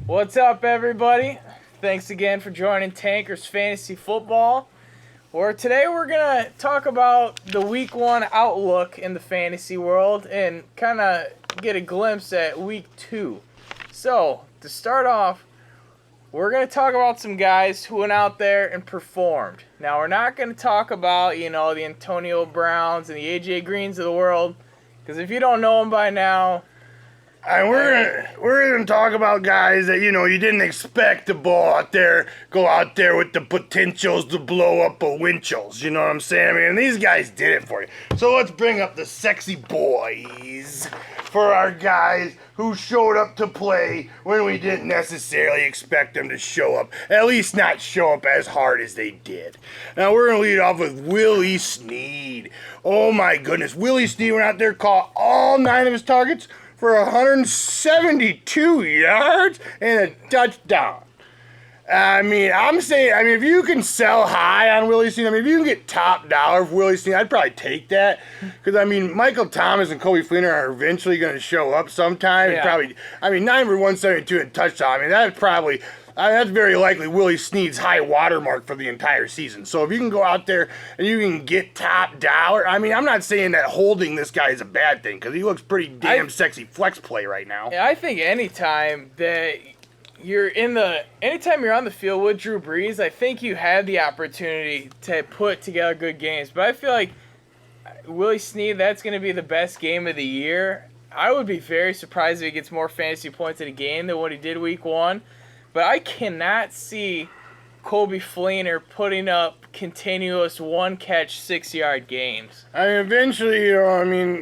What's up, everybody? Thanks again for joining Tankers Fantasy Football. Where today we're going to talk about the Week 1 outlook in the fantasy world and kind of get a glimpse at Week 2. So, to start off, we're going to talk about some guys who went out there and performed. Now, we're not going to talk about, the Antonio Browns and the A.J. Greens of the world, because if you don't know them by now... We're gonna talk about guys that you didn't expect to go out there with the potentials to blow up a Winchell's. You know what I'm saying? I mean, and these guys did it for you. So let's bring up the sexy boys for our guys who showed up to play when we didn't necessarily expect them to show up. At least not show up as hard as they did. Now we're gonna lead off with Willie Snead. Oh my goodness, Willie Snead went out there, caught all 9 of his targets for 172 yards and a touchdown. If you can sell high on Willie Snead, if you can get top dollar for Willie Snead, I'd probably take that. Because, Michael Thomas and Kobe Fleener are eventually going to show up sometime. Yeah. 9 for 172 and a touchdown. That's very likely Willie Snead's high watermark for the entire season. So if you can go out there and you can get top dollar, I'm not saying that holding this guy is a bad thing because he looks pretty damn sexy flex play right now. I think anytime you're on the field with Drew Brees, I think you have the opportunity to put together good games. But I feel like Willie Snead, that's going to be the best game of the year. I would be very surprised if he gets more fantasy points in a game than what he did Week 1. But I cannot see Kobe Fleener putting up continuous 1-catch, 6-yard games. Eventually,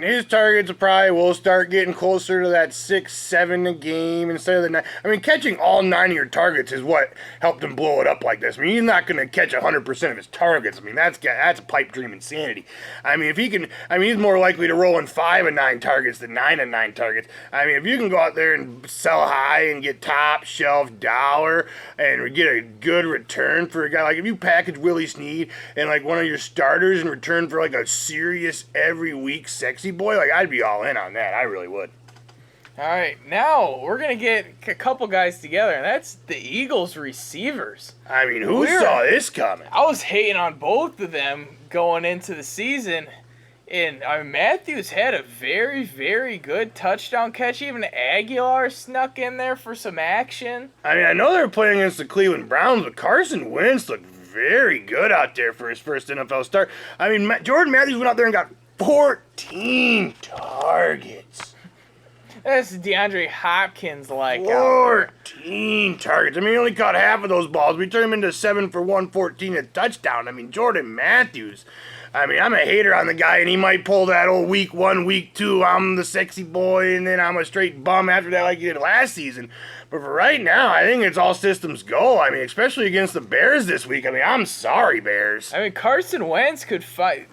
his targets will start getting closer to that 6-7 a game instead of the 9. Catching all 9 of your targets is what helped him blow it up like this. He's not going to catch 100% of his targets. That's a pipe dream insanity. If he can, he's more likely to roll in 5 of 9 targets than 9 of 9 targets. If you can go out there and sell high and get top shelf dollar and get a good return for a guy, like if you package Willie Snead and one of your starters in return for a serious every week sexy boy, I'd be all in on that. I really would. All right, now we're going to get a couple guys together, and that's the Eagles receivers. Who saw this coming? I was hating on both of them going into the season, and Matthews had a very, very good touchdown catch. Even Aguilar snuck in there for some action. I know they're playing against the Cleveland Browns, but Carson Wentz looked very good out there for his first NFL start. Jordan Matthews went out there and got 14 targets. That's DeAndre Hopkins 14 targets. He only caught half of those balls. We turned him into 7 for 114 and a touchdown. Jordan Matthews. I'm a hater on the guy, and he might pull that old Week 1, Week 2, I'm the sexy boy, and then I'm a straight bum after that like he did last season. But for right now, I think it's all systems go. Especially against the Bears this week. I'm sorry, Bears. Carson Wentz could fight.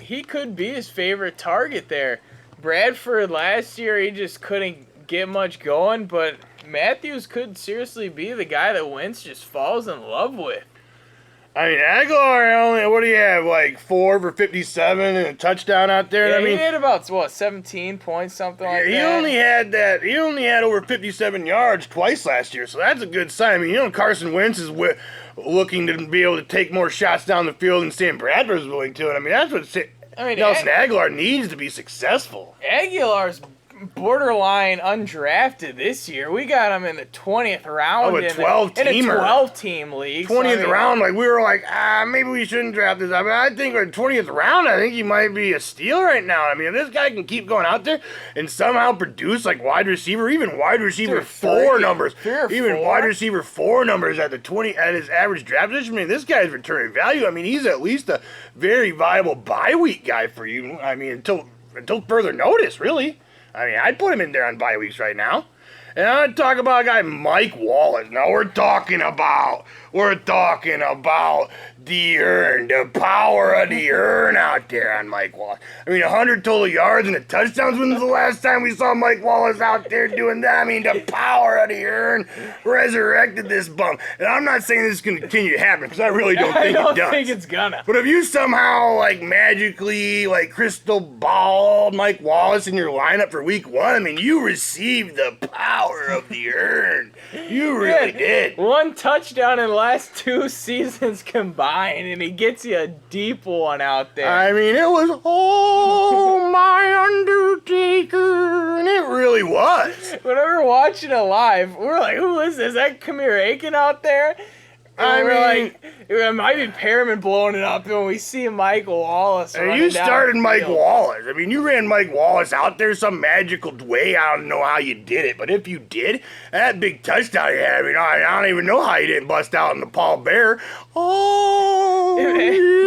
He could be his favorite target there. Bradford last year, he just couldn't get much going, but Matthews could seriously be the guy that Wentz just falls in love with. Aguilar, what do you have, 4 for 57 and a touchdown out there? Yeah, he had about, 17 points, something like that. He only had over 57 yards twice last year, so that's a good sign. Carson Wentz is looking to be able to take more shots down the field than Sam Bradford is willing to, and that's what Nelson Aguilar needs to be successful. Aguilar's borderline undrafted this year. We got him in the 20th round in a 12-team league. 20th round, we were like, maybe we shouldn't draft this. I think in 20th round, I think he might be a steal right now. If this guy can keep going out there and somehow produce wide receiver, even wide receiver 4 numbers, wide receiver 4 numbers at his average draft position, this guy's returning value. He's at least a very viable bye week guy for you. Until further notice, really. I'd put him in there on bye weeks right now. And I'm going to talk about a guy, Mike Wallace. Now, we're talking about the urn, the power of the urn out there on Mike Wallace. 100 total yards and a touchdowns. When was the last time we saw Mike Wallace out there doing that? The power of the urn resurrected this bum. And I'm not saying this is going to continue to happen, because I really don't think it does. I don't think it's gonna. But if you somehow, magically, crystal ball Mike Wallace in your lineup for Week 1, you received the power of the urn. You really did. 1 touchdown in the last 2 seasons combined, and he gets you a deep one out there. I mean, it was, oh, my Undertaker, and it really was. When we were watching it live, we were like, who is this? Is that Kamir Aiken out there? And it might be Perriman blowing it up, and when we see Michael Wallace and you started Mike Wallace. I mean, you ran Mike Wallace out there some magical way. I don't know how you did it, but if you did, that big touchdown you had, I mean, I don't even know how you didn't bust out in the Paul Bear. Oh, yes.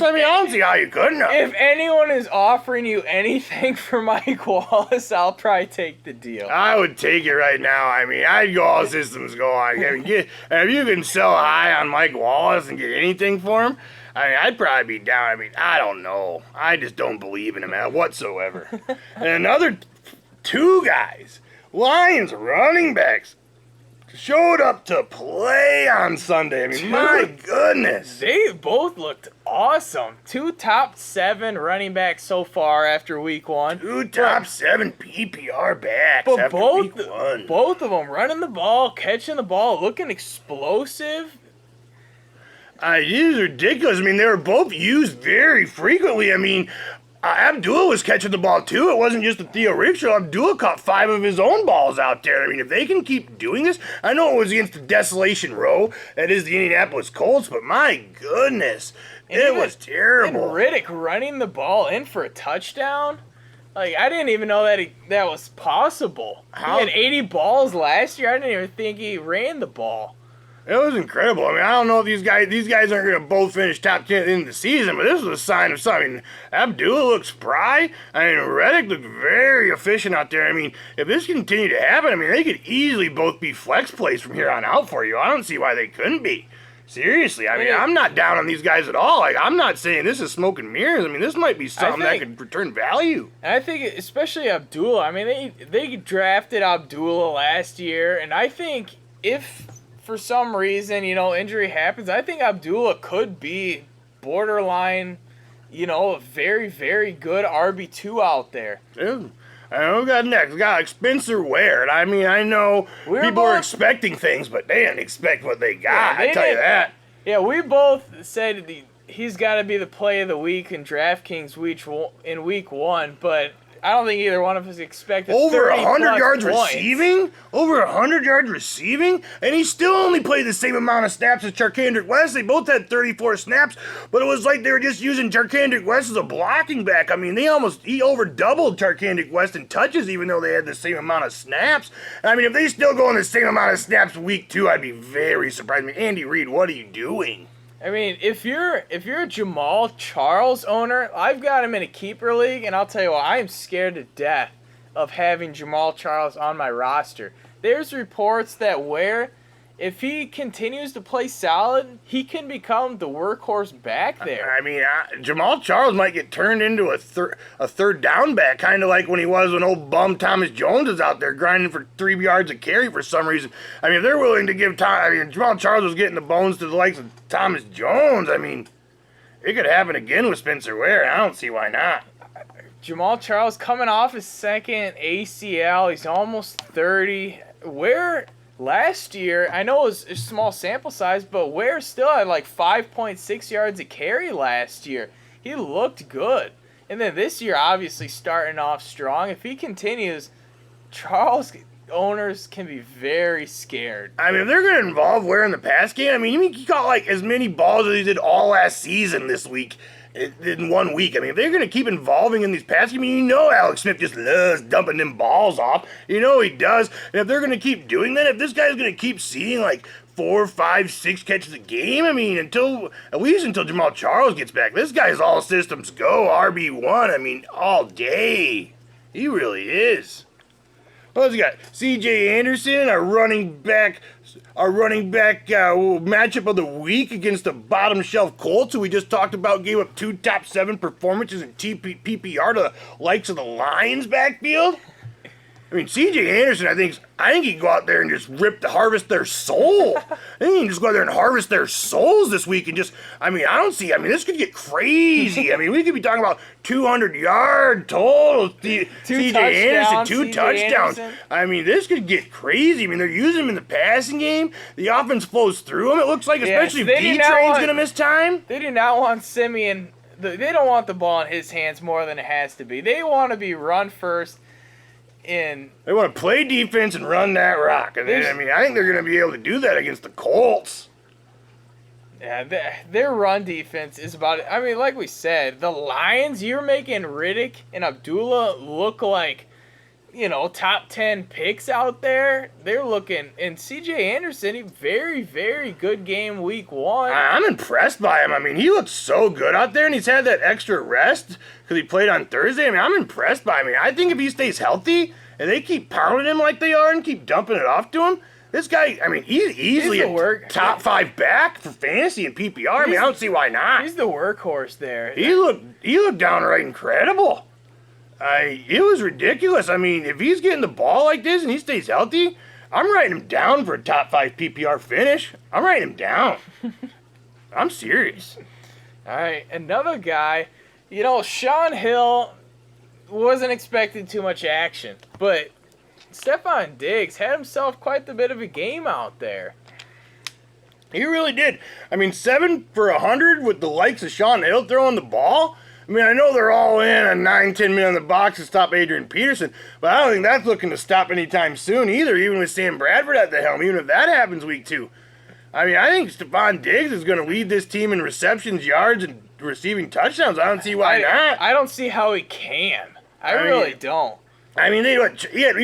I mean, I don't see how you couldn't have. If anyone is offering you anything for Mike Wallace, I'll probably take the deal. I would take it right now. I mean, I'd go all systems go on. I mean, if you can sell high on Mike Wallace and get anything for him, I mean, I'd probably be down. I mean, I don't know. I just don't believe in him whatsoever. And another 2 guys, Lions running backs, showed up to play on Sunday. I mean, my goodness. They both looked awesome. 2 top 7 running backs so far after week 1. 2 top 7 PPR backs but after both, week 1. Both of them running the ball, catching the ball, looking explosive. It is ridiculous. I mean, they were both used very frequently. I mean, Abdullah was catching the ball too. It wasn't just a Theo Riddick show. Abdullah caught 5 of his own balls out there. I mean, if they can keep doing this, I know it was against the Desolation Row, that is the Indianapolis Colts, but my goodness, it was terrible. And Riddick running the ball in for a touchdown. Like, I didn't even know that was possible. He had 80 balls last year. I didn't even think he ran the ball. It was incredible. I mean, I don't know if these guys aren't going to both finish top 10 in the season, but this was a sign of something. I mean, Abdullah looks spry. I mean, Reddick looked very efficient out there. I mean, if this continued to happen, I mean, they could easily both be flex plays from here on out for you. I don't see why they couldn't be. Seriously, I mean, I'm not down on these guys at all. Like, I'm not saying this is smoke and mirrors. I mean, this might be something that could return value. And I think, especially Abdullah, I mean, they drafted Abdullah last year, and I think if for some reason, injury happens, I think Abdullah could be borderline, a very, very good RB2 out there. Yeah. I know who got next. We got like Spencer Ware. I mean, I know people are expecting things, but they didn't expect what they got. I tell you that. Yeah, we both said he's got to be the play of the week in DraftKings in week 1, but I don't think either one of us expected over 100 yards points. receiving. Over 100 yards receiving, and he still only played the same amount of snaps as Charkandrick West. They both had 34 snaps, but it was like they were just using Charkandrick West as a blocking back. I mean, he over doubled Charkandrick West in touches, even though they had the same amount of snaps. I mean, if they still go in the same amount of snaps week 2, I'd be very surprised. I mean, Andy Reid, what are you doing? I mean, if you're a Jamal Charles owner, I've got him in a keeper league, and I'll tell you what, I am scared to death of having Jamal Charles on my roster. There's reports that if he continues to play solid, he can become the workhorse back there. I mean, Jamal Charles might get turned into a third down back, kind of like when old bum Thomas Jones is out there grinding for 3 yards a carry for some reason. I mean, if they're willing to give Jamal Charles was getting the bones to the likes of Thomas Jones. I mean, it could happen again with Spencer Ware. I don't see why not. Jamal Charles coming off his second ACL. He's almost 30. Ware last year, I know it was a small sample size, but Ware still had like 5.6 yards a carry last year. He looked good. And then this year, obviously starting off strong. If he continues, Charles owners can be very scared. I mean, if they're going to involve Ware in the pass game, I mean, he caught like as many balls as he did all last season this week. In 1 week. I mean, if they're going to keep involving in these passes, I mean, Alex Smith just loves dumping them balls off. He does. And if they're going to keep doing that, if this guy's going to keep seeing like 4, 5, 6 catches a game, I mean, at least until Jamal Charles gets back, this guy's all systems go, RB1, I mean, all day. He really is. What else we got? C.J. Anderson, our running back matchup of the week against the bottom shelf Colts, who we just talked about, gave up 2 top 7 performances in PPR to the likes of the Lions backfield. I mean, C.J. Anderson, I think he can go out there and just harvest their soul. I think he can just go out there and harvest their souls this week and just, this could get crazy. I mean, we could be talking about 200-yard total. C.J. Anderson, two touchdowns. I mean, this could get crazy. I mean, they're using him in the passing game. The offense flows through him, it looks like, especially if D-Train's going to miss time. They do not want Simeon. They don't want the ball in his hands more than it has to be. They want to be run first. They want to play defense and run that rock. And I think they're going to be able to do that against the Colts. Yeah, their run defense is about it. I mean, like we said, the Lions, you're making Riddick and Abdullah look like, top 10 picks out there. They're looking, and C.J. Anderson, a very, very good game week 1. I'm impressed by him. I mean, he looks so good out there, and he's had that extra rest because he played on Thursday. I mean, I'm impressed by him. I mean, I think if he stays healthy and they keep pounding him like they are and keep dumping it off to him, this guy, I mean, he's easily a top 5 back for fantasy and PPR. I mean, I don't see why not. He's the workhorse there. He looked downright incredible. It was ridiculous. I mean, if he's getting the ball like this and he stays healthy, I'm writing him down for a top 5 PPR finish. I'm writing him down. I'm serious. All right, another guy. Sean Hill wasn't expecting too much action, but Stephon Diggs had himself quite a bit of a game out there. He really did. I mean, 7 for 100 with the likes of Sean Hill throwing the ball. I mean, I know they're all in on 9-10 minutes on the box to stop Adrian Peterson, but I don't think that's looking to stop anytime soon either, even with Sam Bradford at the helm, even if that happens week 2. I mean, I think Stephon Diggs is going to lead this team in receptions, yards, and receiving touchdowns. I don't see why not. I don't see how he can. I really don't. I mean, he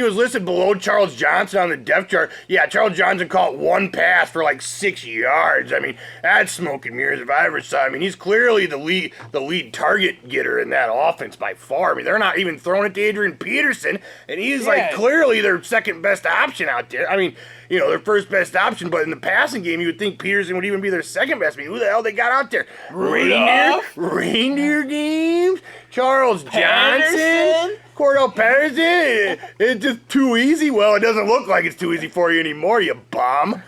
was listed below Charles Johnson on the depth chart. Yeah, Charles Johnson caught one pass for like 6 yards. I mean, that's smoke and mirrors if I ever saw. I mean, he's clearly the lead target getter in that offense by far. I mean, they're not even throwing it to Adrian Peterson, and he's like clearly their second best option out there. I mean, their first best option, but in the passing game, you would think Peterson would even be their second best. I mean, who the hell they got out there? Reindeer games? Charles Johnson? Cordell Patterson? It's just too easy? Well, it doesn't look like it's too easy for you anymore, you bum.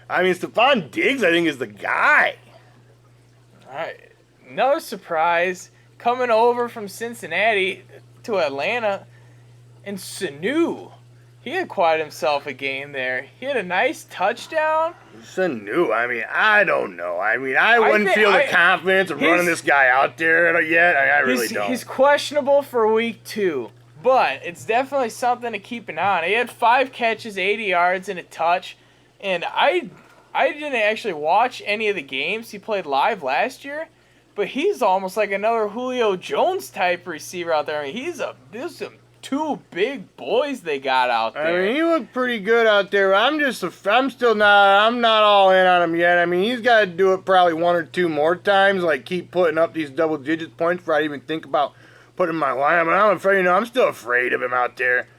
I mean, Stephon Diggs, I think, is the guy. All right. No surprise. Coming over from Cincinnati to Atlanta, and Sanu. He had quite himself a game there. He had a nice touchdown. Sanu, I mean, I don't know. I mean, I wouldn't feel the confidence of running this guy out there yet. I really don't. He's questionable for week 2, but it's definitely something to keep an eye on. He had 5 catches, 80 yards, and a touch. And I didn't actually watch any of the games he played live last year, but he's almost like another Julio Jones type receiver out there. I mean, there's some 2 big boys they got out there. I mean, he looked pretty good out there. I'm not all in on him yet. I mean, he's got to do it probably 1 or 2 more times, like keep putting up these double digit points before I even think about putting him in my lineup. And I'm afraid, I'm still afraid of him out there.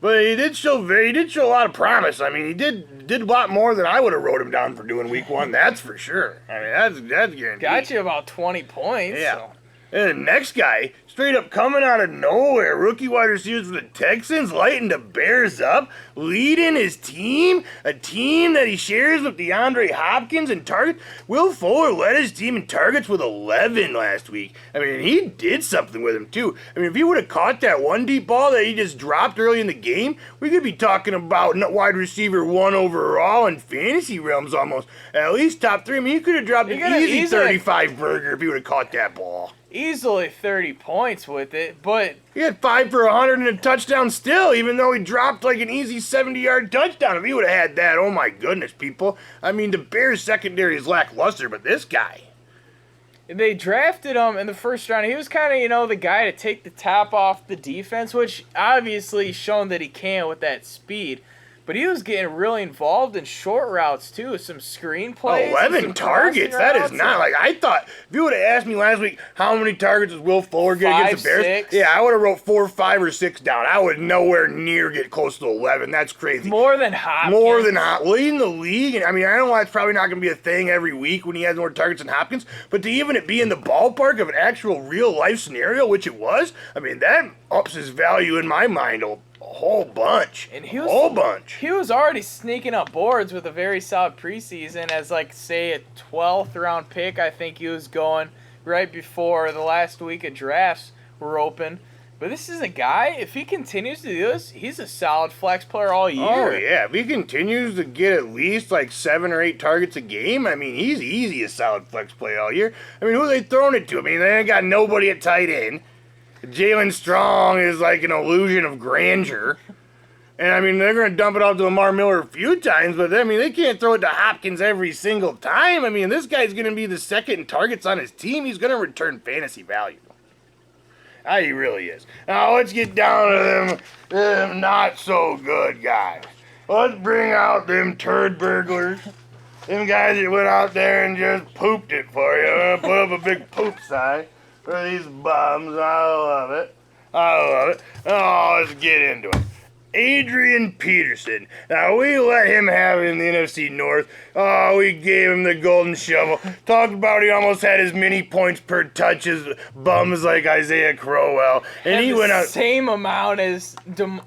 But he did show a lot of promise. I mean, he did a lot more than I would have wrote him down for doing week 1. That's for sure. I mean, that's guaranteed. Got you about 20 points. Yeah. So. And the next guy, straight up coming out of nowhere, rookie wide receivers for the Texans, lighting the Bears up, leading his team, a team that he shares with DeAndre Hopkins in targets. Will Fuller led his team in targets with 11 last week. I mean, he did something with him, too. I mean, if he would have caught that one deep ball that he just dropped early in the game, we could be talking about wide receiver 1 overall in fantasy realms almost. At least top 3. I mean, he could have dropped an easy 35 burger if he would have caught that ball. Easily 30 points with it, but he had 5 for 100 and a touchdown still, even though he dropped like an easy 70-yard touchdown. If he would have had that, oh my goodness, people. I mean, the Bears secondary is lackluster, but this guy. They drafted him in the first round. He was kind of, the guy to take the top off the defense, which obviously shown that he can with that speed. But he was getting really involved in short routes, too. Some screen plays. 11 targets. That is not like I thought. If you would have asked me last week how many targets does Will Fuller get against the Bears, 6. Yeah, I would have wrote 4, 5, or 6 down. I would nowhere near get close to 11. That's crazy. More than Hopkins. Leading the league. And I mean, I know it's probably not going to be a thing every week when he has more targets than Hopkins, but to even it be in the ballpark of an actual real-life scenario, which it was, I mean, that ups his value in my mind a whole bunch. And a whole bunch. He was already sneaking up boards with a very solid preseason as, like, say, a 12th round pick. I think he was going right before the last week of drafts were open. But this is a guy, if he continues to do this, he's a solid flex player all year. Oh, yeah. If he continues to get at least like 7 or 8 targets a game, I mean, he's easy a solid flex player all year. I mean, who are they throwing it to? I mean, they ain't got nobody at tight end. Jalen Strong is like an illusion of grandeur. And, I mean, they're going to dump it off to Lamar Miller a few times, but, I mean, they can't throw it to Hopkins every single time. I mean, this guy's going to be the second in targets on his team. He's going to return fantasy value. He really is. Now, let's get down to them not so good guys. Let's bring out them turd burglars. Them guys that went out there and just pooped it for you. I'm gonna put up a big poop sign for these bums. I love it. Oh, let's get into it. Adrian Peterson. Now, we let him have it in the NFC North. Oh, we gave him the golden shovel. Talked about he almost had as many points per touch as bums like Isaiah Crowell. And he went out... same amount as who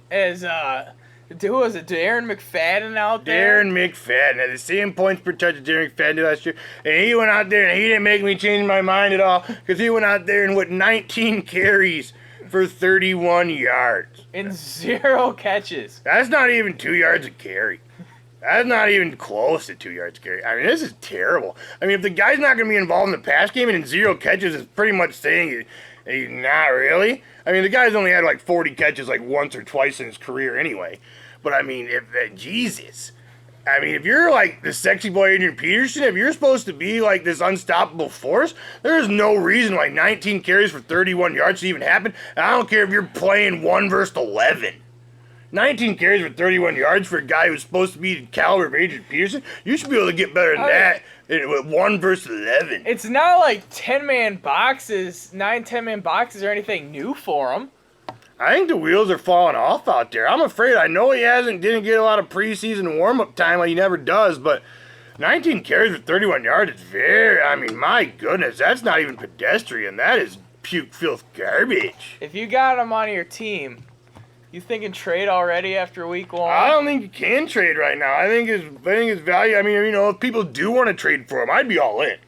was it, Darren McFadden out there? Darren McFadden had the same points per touch as Darren McFadden did last year. And he went out there and he didn't make me change my mind at all because he went out there and went 19 carries for 31 yards. And 0 catches. That's not even 2 yards a carry. That's not even close to 2 yards a carry. I mean, this is terrible. I mean, if the guy's not going to be involved in the pass game and in 0 catches is pretty much saying he's not really. I mean, the guy's only had like 40 catches like once or twice in his career anyway. But I mean, Jesus. I mean, if you're like the sexy boy Adrian Peterson, if you're supposed to be like this unstoppable force, there's no reason why 19 carries for 31 yards should even happen. And I don't care if you're playing 1 versus 11. 19 carries for 31 yards for a guy who's supposed to be the caliber of Adrian Peterson, you should be able to get better than that with 1 versus 11. It's not like 10-man boxes, 10-man boxes or anything new for him. I think the wheels are falling off out there. I'm afraid. I know he didn't get a lot of preseason warm-up time like he never does, but 19 carries for 31 yards is my goodness, that's not even pedestrian. That is puke filth garbage. If you got him on your team, you thinking trade already after week 1? I don't think you can trade right now. I think his value, if people do want to trade for him, I'd be all in.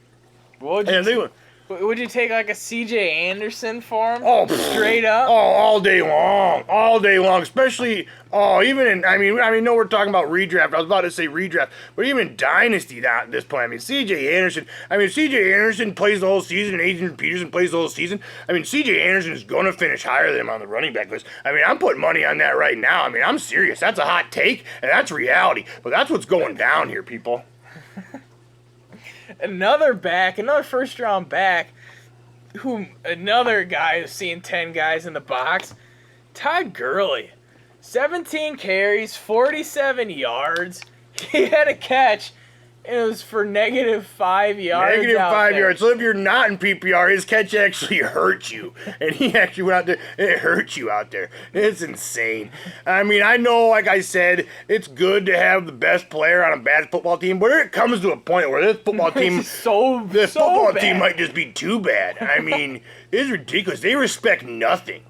Would you take like a C.J. Anderson for him? Oh, straight up? Oh, all day long. Especially, no, we're talking about redraft. I was about to say redraft, but even Dynasty at this point. C.J. Anderson plays the whole season, and Adrian Peterson plays the whole season. C.J. Anderson is going to finish higher than him on the running back list. I'm putting money on that right now. I'm serious. That's a hot take, and that's reality. But that's what's going down here, people. Another first-round back, another guy who's seen 10 guys in the box, Todd Gurley. 17 carries, 47 yards. He had a catch, and it was for -5 yards. -5 yards. So if you're not in PPR, his catch actually hurt you. And he actually went out there, it hurt you out there. It's insane. I know, like I said, it's good to have the best player on a bad football team, but it comes to a point where this football team team might just be too bad. It's ridiculous. They respect nothing.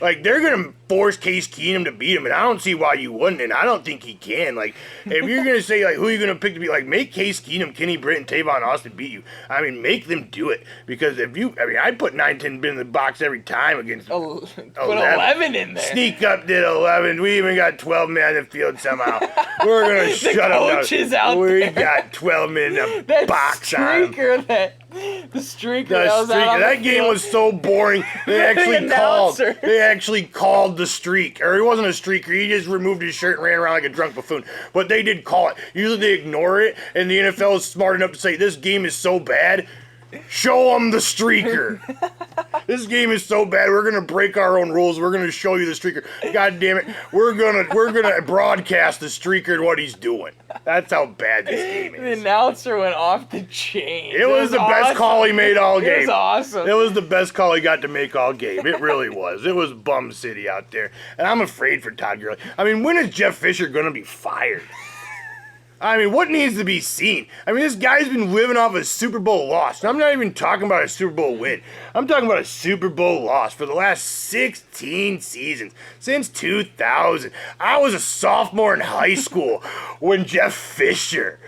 Like, they're going to force Case Keenum to beat him, and I don't see why you wouldn't, and I don't think he can. Like, if you're going to say, like, who are you going to pick to be, like, make Case Keenum, Kenny Britt, and Tavon Austin beat you. Make them do it. Because I'd put 9-10 in the box every time against 11 in there. Sneak up did 11. We even got 12 men in the field somehow. We're going to shut up. We got 12 men in the box on them. The streaker that game was so boring. They actually called the streak. Or he wasn't a streaker. He just removed his shirt and ran around like a drunk buffoon. But they did call it. Usually they ignore it, and the NFL is smart enough to say this game is so bad. Show them the streaker. This game is so bad. We're gonna break our own rules. We're gonna show you the streaker. God damn it. We're gonna broadcast the streaker and what he's doing. That's how bad this game is. The announcer went off the chain. It was the best call he made all game. It was awesome. It was the best call he got to make all game. It really was. It was bum city out there. And I'm afraid for Todd Gurley. When is Jeff Fisher gonna be fired? I mean, what needs to be seen? I mean, this guy's been living off a Super Bowl loss. And I'm not even talking about a Super Bowl win. I'm talking about a Super Bowl loss for the last 16 seasons, since 2000. I was a sophomore in high school when Jeff Fisher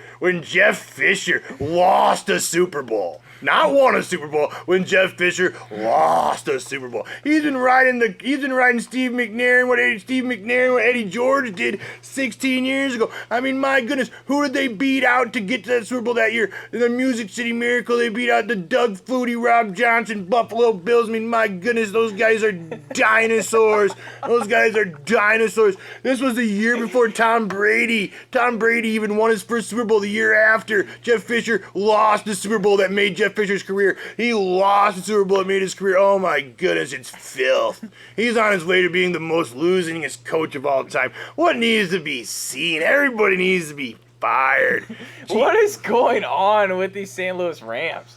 lost a Super Bowl. Not won a Super Bowl, when Jeff Fisher lost a Super Bowl. He's been riding Steve McNair what Eddie George did 16 years ago. I mean, my goodness, who did they beat out to get to that Super Bowl that year? The Music City Miracle. They beat out the Doug Flutie, Rob Johnson, Buffalo Bills. I mean, my goodness, those guys are dinosaurs. This was the year before Tom Brady. Tom Brady even won his first Super Bowl the year after. Jeff Fisher lost the Super Bowl that made Jeff Fisher's career. He lost the Super Bowl that made his career. Oh my goodness, it's filth. He's on his way to being the most losingest coach of all time. What needs to be seen? Everybody needs to be fired. What is going on with these St. Louis Rams?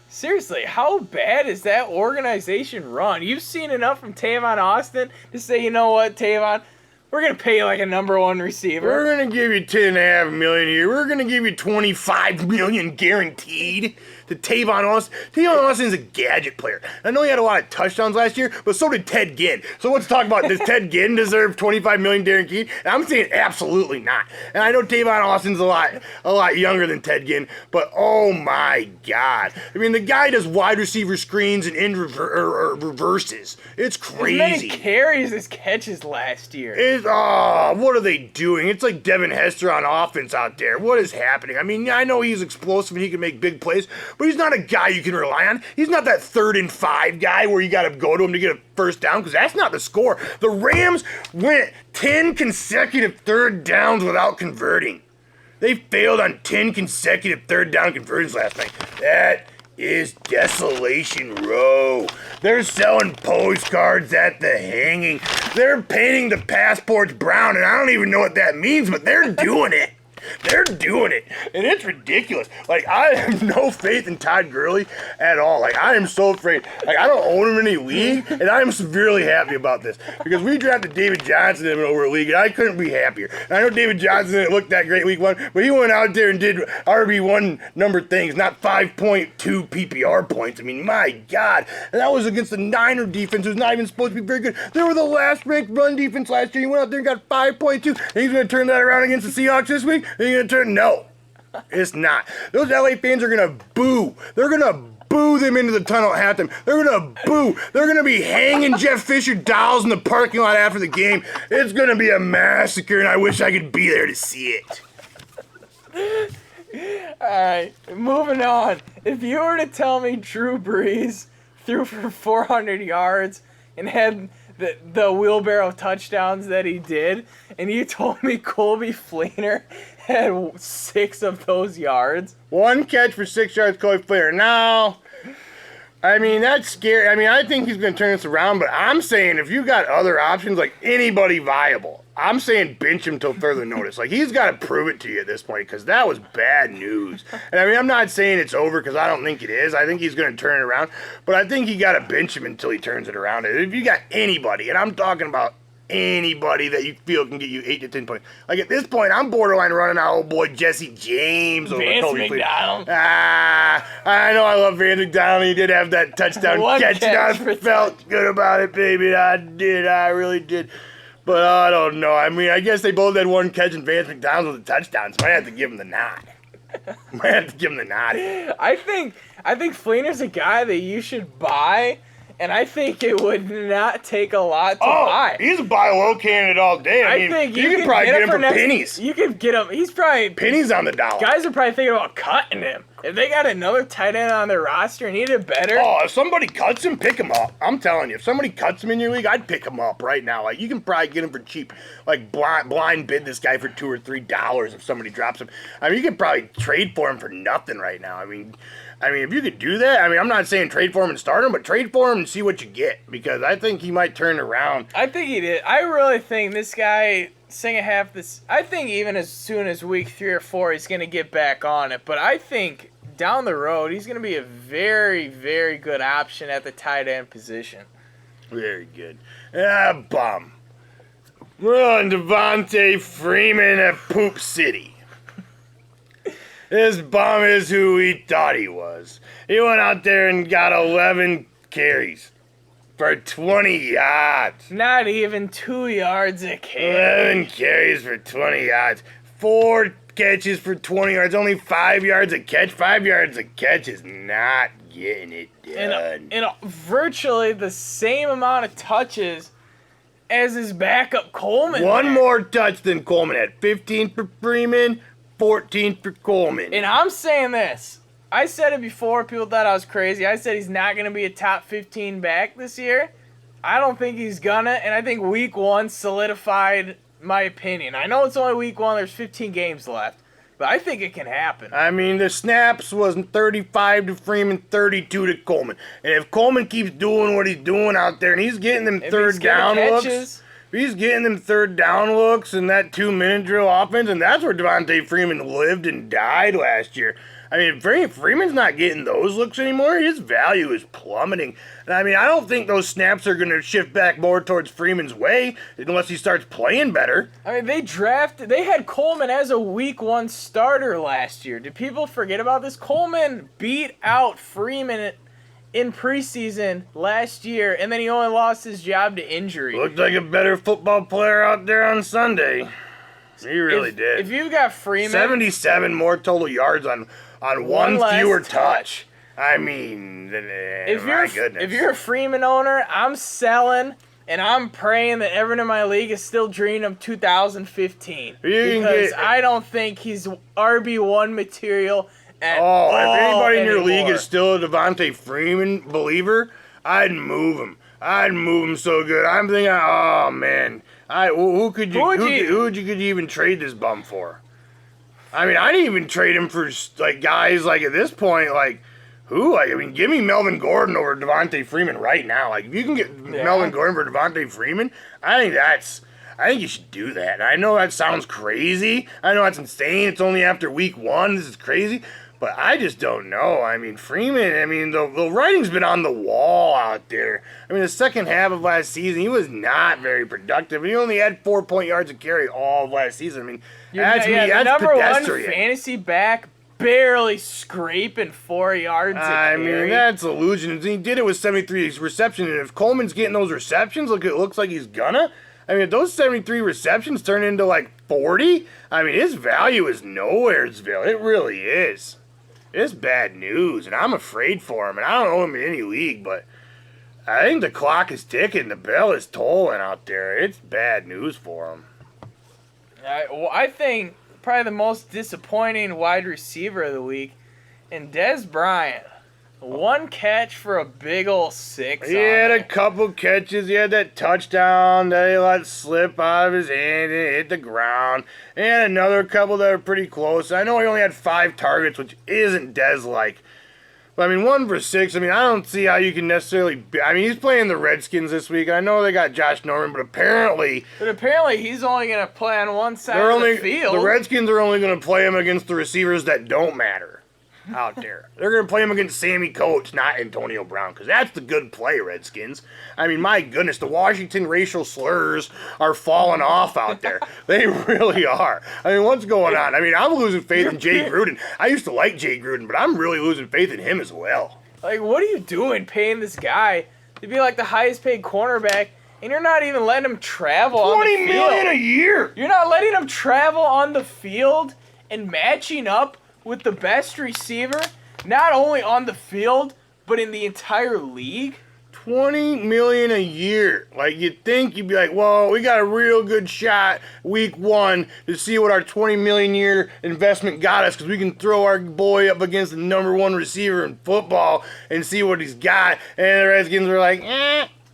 Seriously, how bad is that organization run? You've seen enough from Tavon Austin to say, you know what, Tavon? We're going to pay you like a number one receiver. We're going to give you $10.5 million a year. We're going to give you $25 million guaranteed to Tavon Austin. Tavon Austin's a gadget player. I know he had a lot of touchdowns last year, but so did Ted Ginn. So let's talk about, does Ted Ginn deserve $25 million guaranteed? And I'm saying absolutely not. And I know Tavon Austin's a lot younger than Ted Ginn, but oh my God. I mean, the guy does wide receiver screens and reverses. It's crazy. As many carries as catches last year. What are they doing? It's like Devin Hester on offense out there. What is happening? I mean, I know he's explosive and he can make big plays, but he's not a guy you can rely on. He's not that 3rd and 5 guy where you got to go to him to get a first down, because that's not the score. The Rams went 10 consecutive 3rd downs without converting. They failed on 10 consecutive 3rd down conversions last night. That is Desolation Row. They're selling postcards at the hanging. They're painting the passports brown, and I don't even know what that means, but they're doing it. They're doing it, and it's ridiculous. Like, I have no faith in Todd Gurley at all. Like, I am so afraid. Like, I don't own him in any league, and I am severely happy about this, because we drafted David Johnson in over a league, and I couldn't be happier. And I know David Johnson didn't look that great week 1, but he went out there and did RB1 number things, not 5.2 PPR points. I mean, my God. And that was against the Niner defense, who's not even supposed to be very good. They were the last ranked run defense last year. He went out there and got 5.2, and he's going to turn that around against the Seahawks this week? Are you going to turn? No, it's not. Those LA fans are going to boo. They're going to boo them into the tunnel at halftime. They're going to boo. They're going to be hanging Jeff Fisher dolls in the parking lot after the game. It's going to be a massacre, and I wish I could be there to see it. All right, moving on. If you were to tell me Drew Brees threw for 400 yards and had the wheelbarrow touchdowns that he did, and you told me Colby Fleener had 6 of those yards. 1 catch for 6 yards, Colby Fleener. Now, I mean, that's scary. I mean, I think he's going to turn this around, but I'm saying if you got other options, like anybody viable, I'm saying bench him till further notice. Like, he's got to prove it to you at this point, because that was bad news. And I mean, I'm not saying it's over, because I don't think it is. I think he's going to turn it around, but I think you got to bench him until he turns it around. If you got anybody, and I'm talking about anybody that you feel can get you 8 to 10 points. Like, at this point, I'm borderline running out old boy Jesse James over Colby Fleener. I know I love Vance McDonald. He did have that touchdown catch, and I felt good about it, baby. I really did. But I don't know. I mean, I guess they both had 1 catch, and Vance McDonald with a touchdown, so I have to give him the nod. I think Fleener's a guy that you should buy. And I think it would not take a lot to buy. He's a buy low candidate all day. I mean, think you could probably get him for pennies. You could get him. He's probably pennies on the dollar. Guys are probably thinking about cutting him. If they got another tight end on their roster and he did better. Oh, if somebody cuts him, pick him up. I'm telling you, if somebody cuts him in your league, I'd pick him up right now. Like, you can probably get him for cheap. Like, blind bid this guy for $2 or $3 if somebody drops him. I mean, you could probably trade for him for nothing right now. I mean, if you could do that, I mean, I'm not saying trade for him and start him, but trade for him and see what you get, because I think he might turn around. I think he did. I really think this guy, second half, I think even as soon as week 3 or 4, he's going to get back on it. But I think down the road, he's going to be a very, very good option at the tight end position. Very good. Bum. We're on Devontae Freeman at Poop City. This bum is who we thought he was. He went out there and got 11 carries for 20 yards. Not even 2 yards a carry. 11 carries for 20 yards. 4 catches for 20 yards. Only 5 yards a catch. 5 yards a catch is not getting it done. And virtually the same amount of touches as his backup Coleman. One more touch than Coleman had. 15 for Freeman, 14 for Coleman. And I'm saying this. I said it before. People thought I was crazy. I said he's not going to be a top 15 back this year. I don't think he's gonna. And I think week 1 solidified my opinion. I know it's only week 1. There's 15 games left. But I think it can happen. I mean, the snaps was 35 to Freeman, 32 to Coleman. And if Coleman keeps doing what he's doing out there and he's getting them third down looks, if he's getting them third down looks and that 2-minute drill offense, and that's where Devontae Freeman lived and died last year. I mean, Freeman's not getting those looks anymore. His value is plummeting. And I mean, I don't think those snaps are going to shift back more towards Freeman's way unless he starts playing better. I mean, they had Coleman as a week 1 starter last year. Did people forget about this? Coleman beat out Freeman in preseason last year, and then he only lost his job to injury. Looked like a better football player out there on Sunday. He really did. If you've got Freeman... 77 more total yards on one fewer touch. I mean, my goodness. If you're a Freeman owner, I'm selling, and I'm praying that everyone in my league is still dreaming of 2015. Because I don't think he's RB1 material at all if anybody in your anymore. league is still a Devontae Freeman believer, I'd move him. I'd move him so good. I'm thinking, oh, man. Who could you even trade this bum for? I mean, I didn't even trade him for like guys like at this point, like who? Like, I mean, give me Melvin Gordon over Devontae Freeman right now. Like, if you can get Melvin Gordon for Devontae Freeman, I think you should do that. And I know that sounds crazy. I know that's insane. It's only after week 1. This is crazy. But I just don't know. I mean, Freeman, the writing's been on the wall out there. I mean, the second half of last season, he was not very productive. He only had 4 point yards of carry all of last season. I mean, that's number pedestrian. 1 fantasy back, barely scraping 4 yards a carry. I mean, that's illusion. He did it with 73 receptions. And if Coleman's getting those receptions, it looks like he's gonna. I mean, if those 73 receptions turn into like 40, I mean, his value is nowheresville. It really is. It's bad news, and I'm afraid for him. And I don't own him in any league, but I think the clock is ticking. The bell is tolling out there. It's bad news for him. I think probably the most disappointing wide receiver of the week, and Des Bryant. 1 catch for a big ol' 6. He had a couple catches. He had that touchdown that he let slip out of his hand and it hit the ground. And another couple that are pretty close. I know he only had 5 targets, which isn't Des-like. But, I mean, 1 for 6. I mean, I don't see how you can necessarily... I mean, he's playing the Redskins this week. I know they got Josh Norman, but apparently... he's only going to play on one side of the field. The Redskins are only going to play him against the receivers that don't matter out there. They're going to play him against Sammy Coates, not Antonio Brown, because that's the good play, Redskins. I mean, my goodness, the Washington racial slurs are falling off out there. They really are. I mean, what's going on? I mean, I'm losing faith in Jay Gruden. I used to like Jay Gruden, but I'm really losing faith in him as well. Like, what are you doing paying this guy to be like the highest paid cornerback, and you're not even letting him travel on the field? $20 million a year! You're not letting him travel on the field and matching up with the best receiver, not only on the field, but in the entire league? $20 million a year. Like, you'd think you'd be like, well, we got a real good shot week 1 to see what our $20 million year investment got us, because we can throw our boy up against the number 1 receiver in football and see what he's got. And the Redskins were like,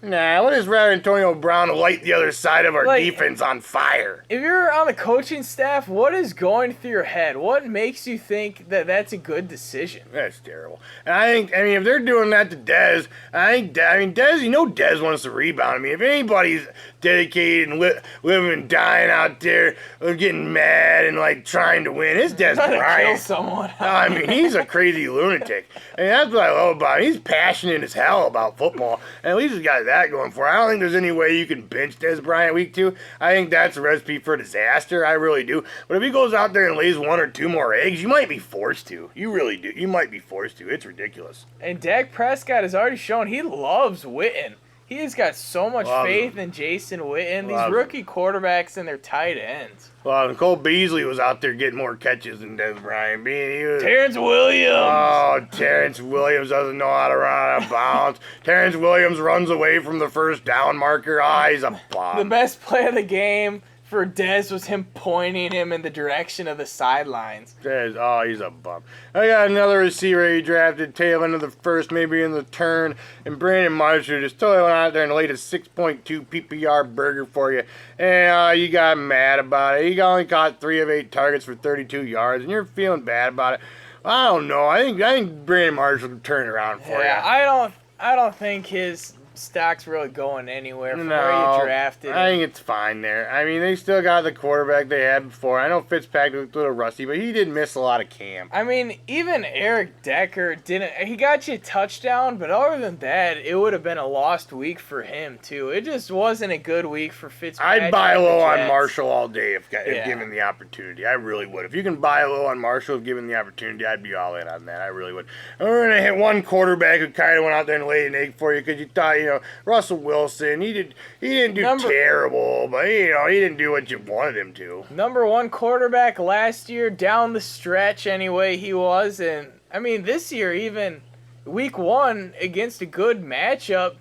nah, we'll just rather Antonio Brown light the other side of our defense on fire. If you're on the coaching staff, what is going through your head? What makes you think that that's a good decision? That's terrible. And I mean, if they're doing that to Dez, Dez, you know Dez wants to rebound. I mean, if anybody's dedicated and living and dying out there, getting mad and like trying to win. It's Des Trying to kill Bryant. someone. I mean, he's a crazy lunatic. And that's what I love about him. He's passionate as hell about football. And at least he's got that going for him. I don't think there's any way you can bench Des Bryant week 2. I think that's a recipe for disaster. I really do. But if he goes out there and lays 1 or 2 more eggs, you might be forced to. You really do. You might be forced to. It's ridiculous. And Dak Prescott has already shown he loves Witten. He has got so much faith in Jason Witten. These rookie quarterbacks and their tight ends. Well, Cole Beasley was out there getting more catches than Des Bryant. Terrence Williams. Oh, Terrence Williams doesn't know how to run out of bounds. Terrence Williams runs away from the first down marker. Oh, he's a bum. The best play of the game for Dez was him pointing him in the direction of the sidelines. Dez, oh, he's a bum. I got another receiver he drafted, tail end of the first, maybe in the turn, and Brandon Marshall just totally went out there and laid a 6.2 PPR burger for you, and you got mad about it. He only caught 3 of 8 targets for 32 yards, and you're feeling bad about it. I don't know. I think Brandon Marshall will turn it around for you. Yeah, I don't think his stock's really going anywhere from where you drafted him. I think it's fine there. I mean, they still got the quarterback they had before. I know Fitzpatrick looked a little rusty, but he did miss a lot of camp. I mean, even Eric Decker he got you a touchdown, but other than that, it would have been a lost week for him, too. It just wasn't a good week for Fitzpatrick. I'd buy low on Marshall all day if given the opportunity. I really would. If you can buy low on Marshall if given the opportunity, I'd be all in on that. I really would. And we're going to hit one quarterback who kind of went out there and laid an egg for you because you thought, Russell Wilson, he didn't do terrible, but he didn't do what you wanted him to. Number 1 quarterback last year, down the stretch anyway he was, and I mean this year even week 1 against a good matchup,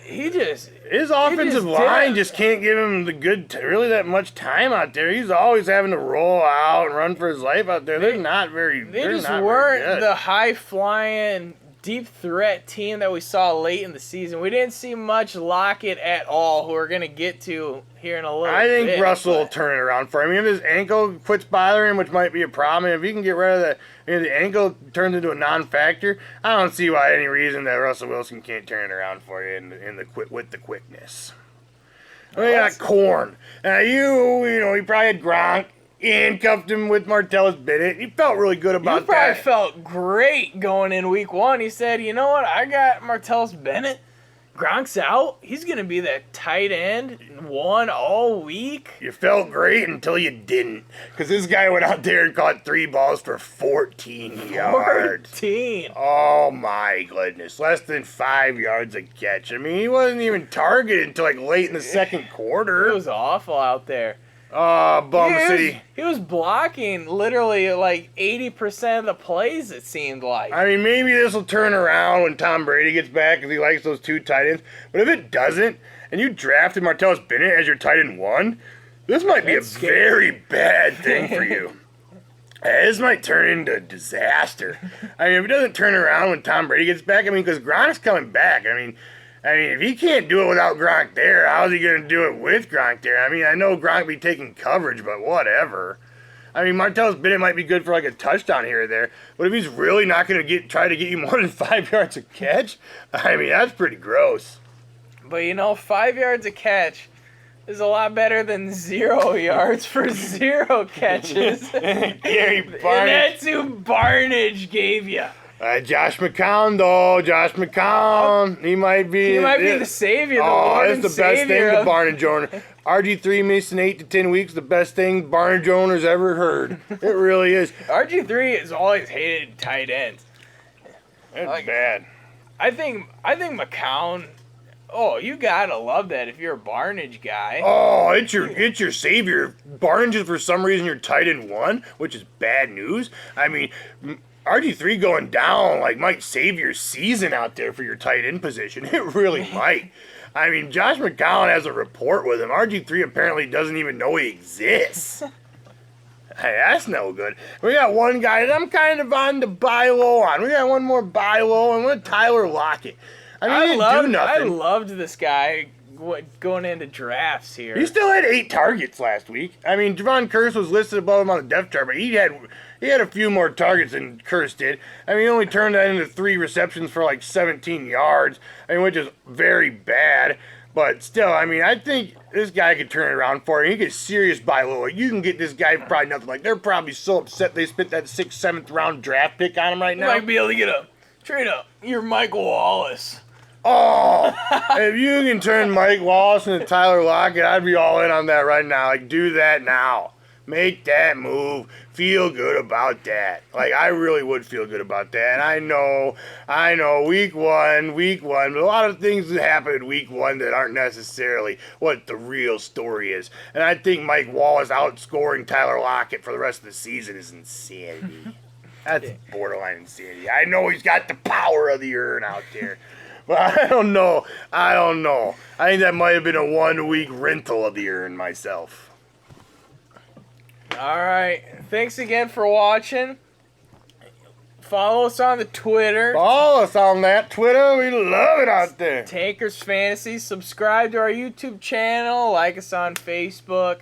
his offensive line just can't give him really that much time out there. He's always having to roll out and run for his life out there. They just weren't the high flying deep threat team that we saw late in the season. We didn't see much Lockett at all, who we're going to get to here in a little bit. I think Russell will turn it around for him. If his ankle quits bothering him, which might be a problem, and if he can get rid of the ankle turns into a non-factor, I don't see why any reason that Russell Wilson can't turn it around for you with the quickness. We got Corn. Now he probably had Gronk. Handcuffed him with Martellus Bennett. He felt really good about that. He probably felt great going in week 1. He said, you know what, I got Martellus Bennett. Gronk's out. He's going to be that tight end 1 all week. You felt great until you didn't. Because this guy went out there and caught 3 balls for 14 yards. 14. Oh, my goodness. Less than 5 yards a catch. I mean, he wasn't even targeted until late in the second quarter. It was awful out there. Bum City. He was blocking literally 80% of the plays, it seemed like. I mean, maybe this will turn around when Tom Brady gets back because he likes those 2 tight ends. But if it doesn't, and you drafted Martellus Bennett as your tight end 1, this might be a very bad thing for you. This might turn into a disaster. I mean, if it doesn't turn around when Tom Brady gets back, because Gronk's coming back. I mean, if he can't do it without Gronk there, how's he going to do it with Gronk there? I mean, I know Gronk be taking coverage, but whatever. I mean, Martellus Bennett might be good for a touchdown here or there, but if he's really not going to try to get you more than 5 yards a catch, I mean, that's pretty gross. But 5 yards a catch is a lot better than 0 yards for 0 catches. Gary Barnidge. And that's who Barnidge gave you. Josh McCown, though. Josh McCown. He might be the savior. It's the best thing the Barnidge owner. RG3 missing 8 to 10 weeks. The best thing Barnidge owner's ever heard. It really is. RG3 has always hated tight ends. That's bad. I think McCown. Oh, you gotta love that if you're a Barnidge guy. Oh, it's your savior. Barnidge is for some reason your tight end 1, which is bad news. I mean, RG3 going down might save your season out there for your tight end position. It really might. I mean, Josh McCown has a report with him. RG3 apparently doesn't even know he exists. Hey, that's no good. We got one guy that I'm kind of on the buy low on. We got one more buy low, and we're Tyler Lockett. I loved this guy going into drafts here. He still had 8 targets last week. I mean, Javon Curse was listed above him on the depth chart, but he had a few more targets than Curse did. I mean, he only turned that into 3 receptions for 17 yards, which is very bad. But still, I mean, I think this guy could turn it around for you. He gets serious buy low. You can get this guy for probably nothing. Like, they're probably so upset they spent that 6th, 7th round draft pick on him right You now. might be able to get a trade up. You're Michael Wallace. Oh, if you can turn Mike Wallace into Tyler Lockett, I'd be all in on that right now. Like, do that now. Make that move. Feel good about that. Like, I really would feel good about that. And I know, week one, but a lot of things that happen in week one that aren't necessarily what the real story is. And I think Mike Wallace outscoring Tyler Lockett for the rest of the season is insanity. That's borderline insanity. I know he's got the power of the urn out there. But I don't know. I think that might have been a 1-week rental of the urn myself. All right. Thanks again for watching. Follow us on the Twitter. Follow us on that Twitter. We love it out there. Tankers Fantasy. Subscribe to our YouTube channel. Like us on Facebook.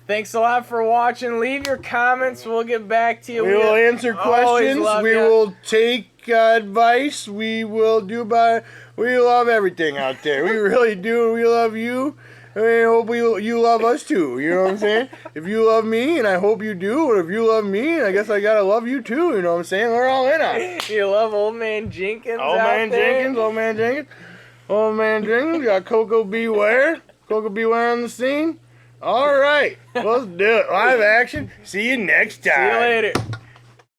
Thanks a lot for watching. Leave your comments. We'll get back to you. We will answer questions. We will take advice. We love everything out there. We really do. We love you. I mean, hope you love us too. You know what I'm saying? If you love me, and I hope you do, or if you love me, I guess I gotta love you too. You know what I'm saying? We're all in on it. You love Old Man Jenkins. Old Man Jenkins. Got Coco Beware on the scene. All right, let's do it. Live action. See you next time. See you later.